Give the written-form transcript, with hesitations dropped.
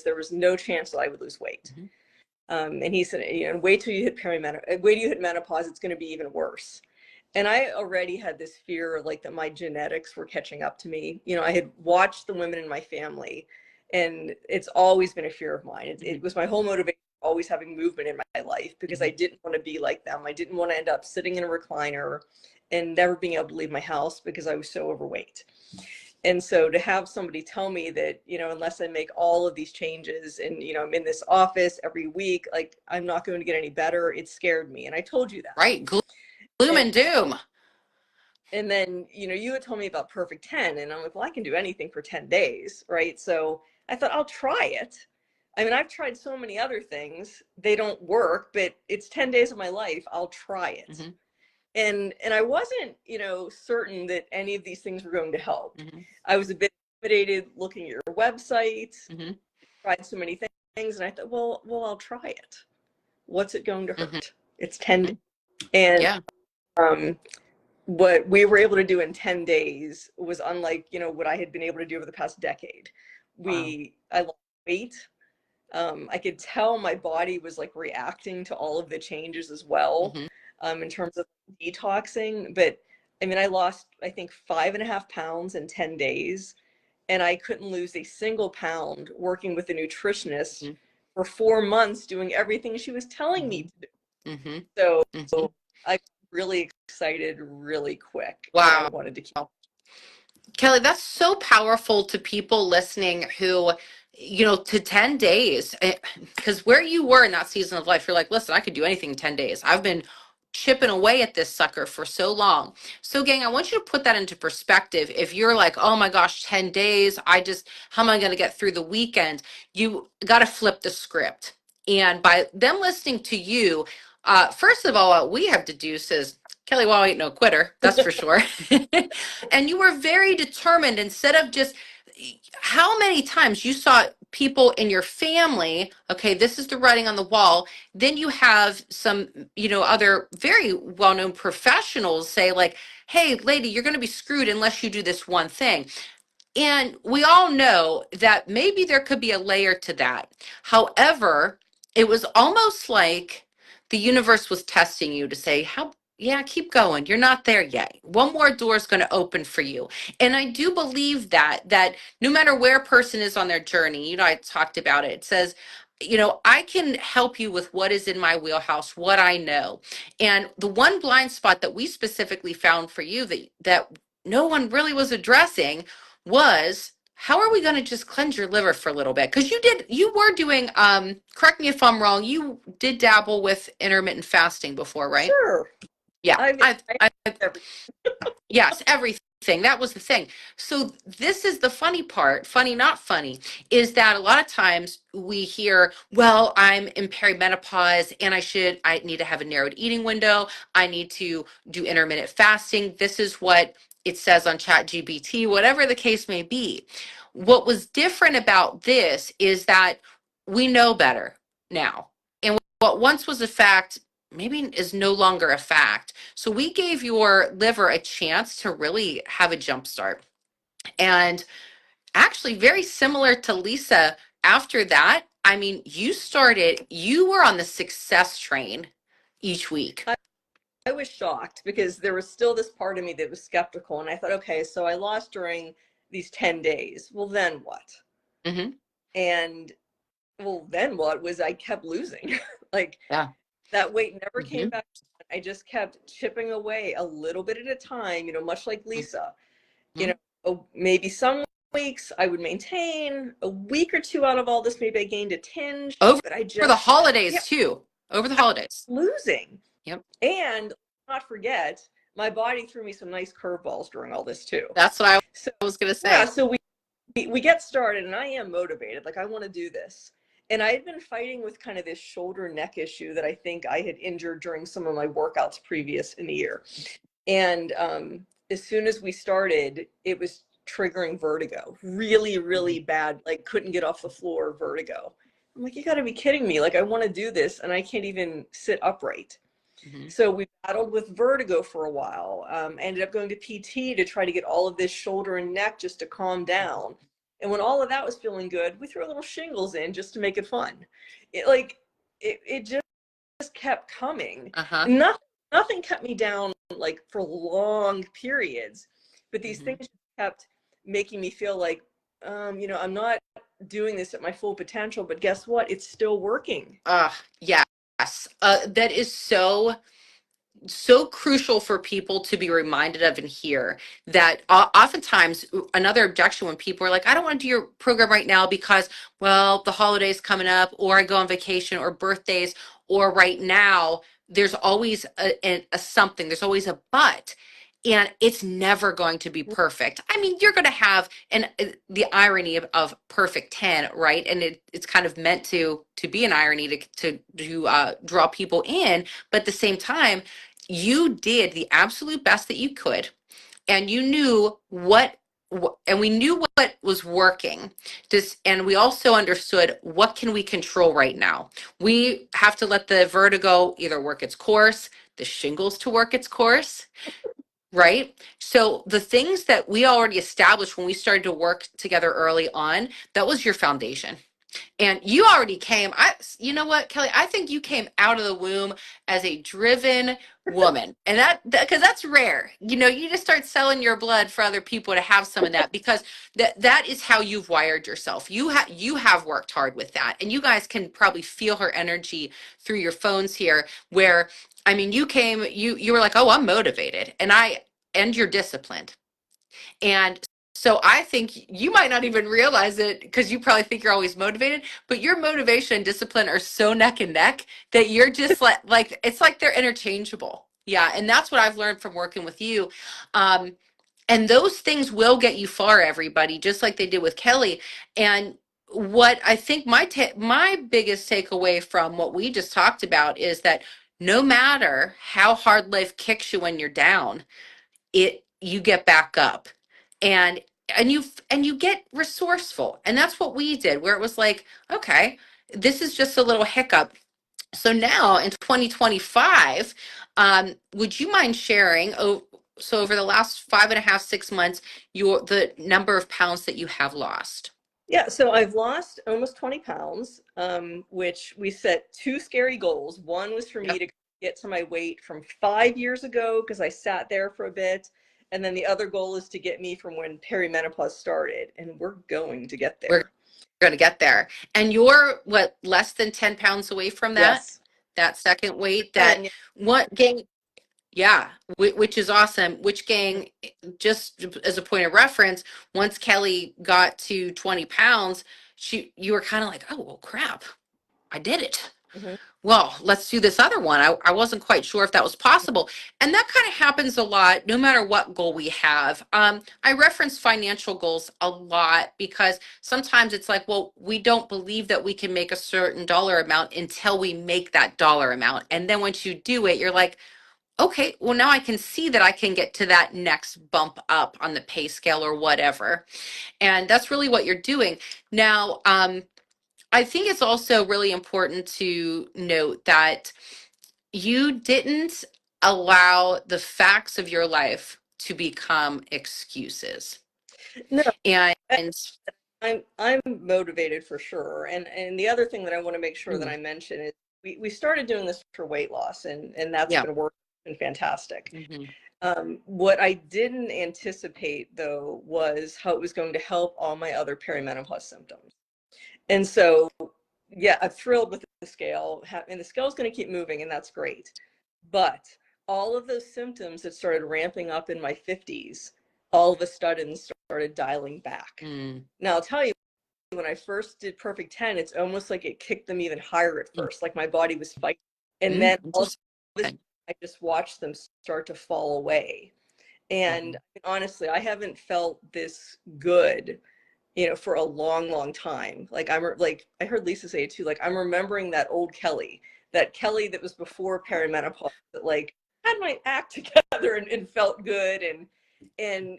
there was no chance that I would lose weight. Mm-hmm. And he said, you know, wait till you hit perimenopause, wait till you hit menopause, it's going to be even worse. And I already had this fear, like that my genetics were catching up to me. You know, I had watched the women in my family, and it's always been a fear of mine. It was my whole motivation, always having movement in my life, because I didn't want to be like them. I didn't want to end up sitting in a recliner and never being able to leave my house because I was so overweight. And so to have somebody tell me that, you know, unless I make all of these changes and, you know, I'm in this office every week, like I'm not going to get any better, it scared me. And I told you that. Right. Gloom and doom. And then, you know, you had told me about Perfect 10, and I'm like, well, I can do anything for 10 days, right? So I thought I'll try it. I mean, I've tried so many other things. They don't work, but it's 10 days of my life. I'll try it. Mm-hmm. And I wasn't, you know, certain that any of these things were going to help. Mm-hmm. I was a bit intimidated looking at your website, Mm-hmm. tried so many things, and I thought, well, I'll try it. What's it going to Mm-hmm. hurt? It's 10 days. And yeah. What we were able to do in 10 days was unlike, you know, what I had been able to do over the past decade. I lost weight. I could tell my body was like reacting to all of the changes as well, in terms of detoxing. But I mean, I lost, I think, 5.5 pounds in 10 days, and I couldn't lose a single pound working with a nutritionist for 4 months, doing everything she was telling me to do. So I got really excited really quick. And I Wow. wanted to keep. Kelly, that's so powerful to people listening who, you know, to 10 days, because where you were in that season of life, you're like, listen, I could do anything in 10 days. I've been chipping away at this sucker for so long. So gang, I want you to put that into perspective. If you're like, oh my gosh, 10 days, how am I going to get through the weekend? You got to flip the script. And by them listening to you, first of all, what we have deduced is Kelly Wall ain't no quitter, that's for sure. And you were very determined. Instead of just, how many times you saw people in your family, okay, this is the writing on the wall. Then you have some, you know, other very well-known professionals say like, hey, lady, you're going to be screwed unless you do this one thing. And we all know that maybe there could be a layer to that. However, it was almost like the universe was testing you to say, yeah, keep going. You're not there yet. One more door is going to open for you. And I do believe that no matter where a person is on their journey, you know, I talked about it. It says, you know, I can help you with what is in my wheelhouse, what I know. And the one blind spot that we specifically found for you that no one really was addressing was, how are we going to just cleanse your liver for a little bit? Because you were doing, correct me if I'm wrong, you did dabble with intermittent fasting before, right? Sure. Yeah. I Yes, everything. That was the thing. So this is the funny part, funny, not funny, is that a lot of times we hear, well, I'm in perimenopause and I need to have a narrowed eating window. I need to do intermittent fasting. This is what it says on ChatGPT, whatever the case may be. What was different about this is that we know better now. And what once was a fact maybe is no longer a fact. So we gave your liver a chance to really have a jump start. And actually very similar to Lisa, after that, I mean, you were on the success train each week. I was shocked because there was still this part of me that was skeptical. And I thought, okay, so I lost during these 10 days. Well, then what? Mm-hmm. And well, then what was I kept losing. Like Yeah. that weight never Mm-hmm. came back. I just kept chipping away a little bit at a time, you know, much like Lisa. Mm-hmm. You know, maybe some weeks I would maintain a week or two out of all this. Maybe I gained a tinge, Over but I for the just holidays too. Over the holidays. losing. Yep. And not forget, my body threw me some nice curveballs during all this too. That's what I was going to say. Yeah, so we get started, and I am motivated. Like, I want to do this. And I had been fighting with kind of this shoulder neck issue that I think I had injured during some of my workouts previous in the year. And as soon as we started, it was triggering vertigo, really, really bad, like couldn't get off the floor vertigo. I'm like, you got to be kidding me. Like, I want to do this, and I can't even sit upright. Mm-hmm. So we battled with vertigo for a while. Ended up going to PT to try to get all of this shoulder and neck just to calm down. And when all of that was feeling good, we threw a little shingles in just to make it fun. It just kept coming. Uh-huh. Nothing kept me down like for long periods, but these Hmm. things kept making me feel like, I'm not doing this at my full potential, but guess what? It's still working. Yes. That is so crucial for people to be reminded of and hear that oftentimes another objection when people are like, I don't want to do your program right now because, well, the holidays coming up, or I go on vacation, or birthdays, or right now, there's always a something, there's always a but. And it's never going to be perfect. I mean, you're going to have the irony of perfect 10, right? And it's kind of meant to be an irony to draw people in, but at the same time, you did the absolute best that you could, and you knew and we knew what was working. And we also understood, what can we control right now? We have to let the vertigo either work its course, the shingles to work its course, right? So the things that we already established when we started to work together early on, that was your foundation. And you already came, you know what, Kelly, I think you came out of the womb as a driven woman. And because that's rare. You just start selling your blood for other people to have some of that, because that is how you've wired yourself. You have worked hard with that. And you guys can probably feel her energy through your phones here, where, I mean, you were like, "Oh, I'm motivated." And you're disciplined. And so I think you might not even realize it, because you probably think you're always motivated, but your motivation and discipline are so neck and neck that you're just like it's like they're interchangeable. Yeah, and that's what I've learned from working with you. Um, and those things will get you far, everybody, just like they did with Kelly. And what I think my biggest takeaway from what we just talked about is that no matter how hard life kicks you when you're down, you get back up, and and you get resourceful. And that's what we did, where it was like, okay, this is just a little hiccup. So now in 2025, would you mind sharing, so over the last 5.5, 6 months, the number of pounds that you have lost? Yeah, so I've lost almost 20 pounds, which we set two scary goals. One was for me Yep. to get to my weight from 5 years ago because I sat there for a bit. And then the other goal is to get me from when perimenopause started. And we're going to get We're there. going to get there. And you're what, less than 10 pounds away from Yes. that second weight, that 10, yeah. what gain. Yeah, which is awesome. Which gang, just as a point of reference, once Kelly got to 20 pounds, you were kind of like, oh, well, crap, I did it. Mhm. Well, let's do this other one. I wasn't quite sure if that was possible. And that kind of happens a lot, no matter what goal we have. I reference financial goals a lot, because sometimes it's like, well, we don't believe that we can make a certain dollar amount until we make that dollar amount. And then once you do it, you're like, okay, well, now I can see that I can get to that next bump up on the pay scale or whatever. And that's really what you're doing. Now, I think it's also really important to note that you didn't allow the facts of your life to become excuses. No, And I'm motivated for sure. And the other thing that I want to make sure that mm, I mention is we started doing this for weight loss, and that's yeah. been working and fantastic. Hmm. What I didn't anticipate, though, was how it was going to help all my other perimenopause symptoms. And so, yeah, I'm thrilled with the scale, and the scale is going to keep moving, and that's great. But all of those symptoms that started ramping up in my 50s, all of a sudden started dialing back. Mm, Now, I'll tell you, when I first did Perfect 10, it's almost like it kicked them even higher at mm, first, like my body was fighting. And then all of interesting. a sudden, I just watched them start to fall away. And Mhm. honestly, I haven't felt this good, for a long, long time. Like like I heard Lisa say it too. Like I'm remembering that old Kelly, that Kelly that was before perimenopause, that like had my act together and felt good, and